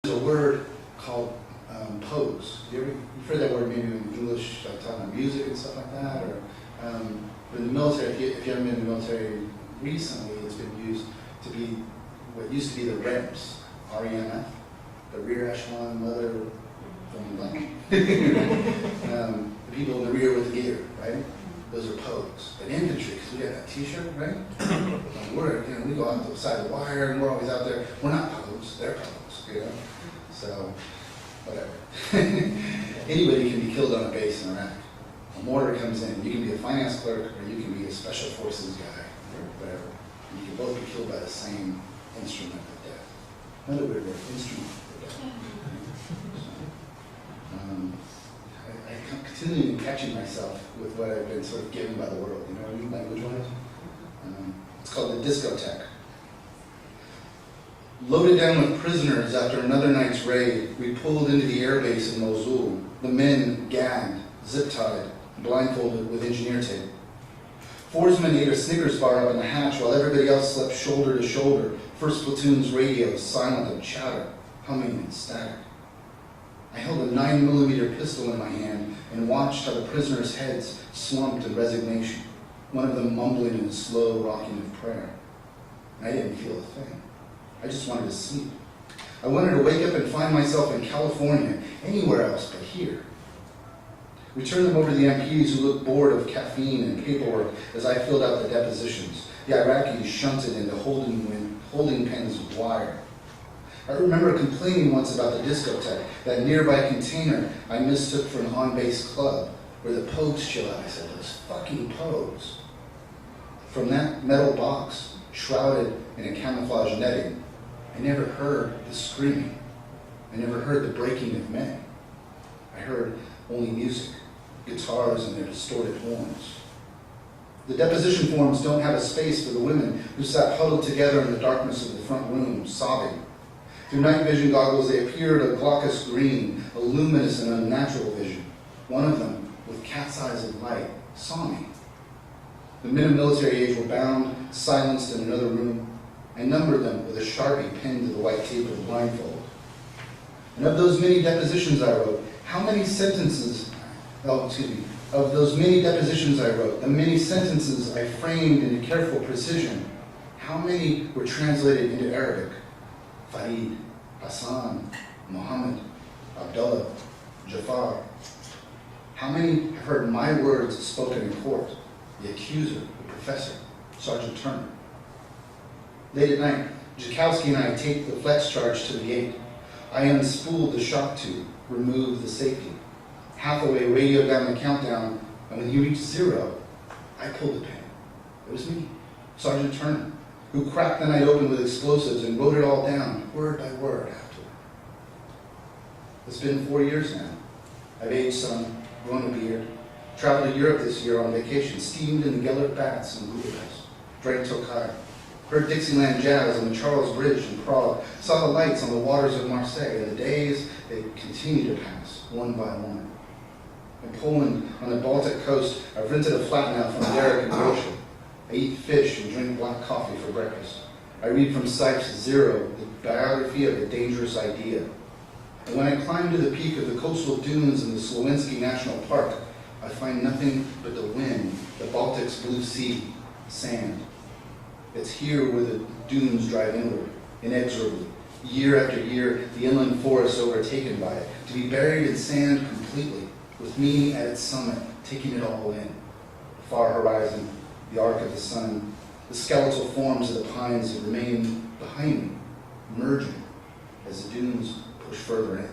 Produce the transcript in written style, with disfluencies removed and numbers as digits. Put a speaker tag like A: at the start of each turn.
A: There's a word called pose. You've heard that word maybe in English, like talking about music and stuff like that, or but in the military, if you haven't been in the military recently, it's been used to be what used to be the REMS, REMF, the rear echelon mother from blank. The people in the rear with the gear, right? Those are pose. But infantry, because we got that T-shirt, right? We go out to the side of the wire, and we're always out there. We're not pose, they're pose, you know. So, whatever. Anybody can be killed on a base in Iraq. A mortar comes in. You can be a finance clerk, or you can be a special forces guy, or whatever. And you can both be killed by the same instrument of death. Another weird word, instrument of death. I continue catching myself with what I've been sort of given by the world, you know what I mean, language-wise? It's called the Discotheque. Loaded down with prisoners after another night's raid, we pulled into the airbase in Mosul, the men gagged, zip-tied, blindfolded with engineer tape. Foresman ate a Snickers bar up in the hatch while everybody else slept shoulder to shoulder, first platoon's radio silent of chatter, humming and static. I held a 9mm pistol in my hand and watched how the prisoners' heads slumped in resignation, one of them mumbling in a slow rocking of prayer. I didn't feel a thing. I just wanted to sleep. I wanted to wake up and find myself in California, anywhere else but here. We turned them over to the MPs who looked bored of caffeine and paperwork as I filled out the depositions. The Iraqis shunted into holding pens with wire. I remember complaining once about the discotheque, that nearby container I mistook for an on-base club, where the pogues chill out. I said, those fucking pogues. From that metal box, shrouded in a camouflage netting, I never heard the screaming. I never heard the breaking of men. I heard only music, guitars and their distorted horns. The deposition forms don't have a space for the women who sat huddled together in the darkness of the front room, sobbing. Through night vision goggles, they appeared a glaucous green, a luminous and unnatural vision. One of them, with cat's eyes of light, saw me. The men of military age were bound, silenced in another room. I numbered them with a Sharpie pinned to the white tape of the blindfold. And of those many depositions I wrote, of those many depositions I wrote, the many sentences I framed into careful precision, how many were translated into Arabic? Farid, Hassan, Muhammad, Abdullah, Jafar. How many have heard my words spoken in court? The accuser, the professor, Sergeant Turner. Late at night, Jakowski and I taped the flex charge to the 8. I unspooled the shock tube, removed the safety. Hathaway radioed down the countdown, and when he reached 0, I pulled the pin. It was me, Sergeant Turner, who cracked the night open with explosives and wrote it all down, word by word, afterward. It's been 4 years now. I've aged some, grown a beard, traveled to Europe this year on vacation, steamed in the Gellert baths in Budapest, drank Tokai, heard Dixieland jazz on the Charles Bridge in Prague, saw the lights on the waters of Marseille, and the days, they continue to pass, one by one. In Poland, on the Baltic coast, I've rented a flat now from Derek and Gosha. I eat fish and drink black coffee for breakfast. I read from Sipes' Zero, the biography of a dangerous idea. And when I climb to the peak of the coastal dunes in the Slovenski National Park, I find nothing but the wind, the Baltic's blue sea, sand. It's here where the dunes drive inward, inexorably. Year after year, the inland forest overtaken by it, to be buried in sand completely, with me at its summit, taking it all in. The far horizon, the arc of the sun, the skeletal forms of the pines that remain behind me, merging as the dunes push further in.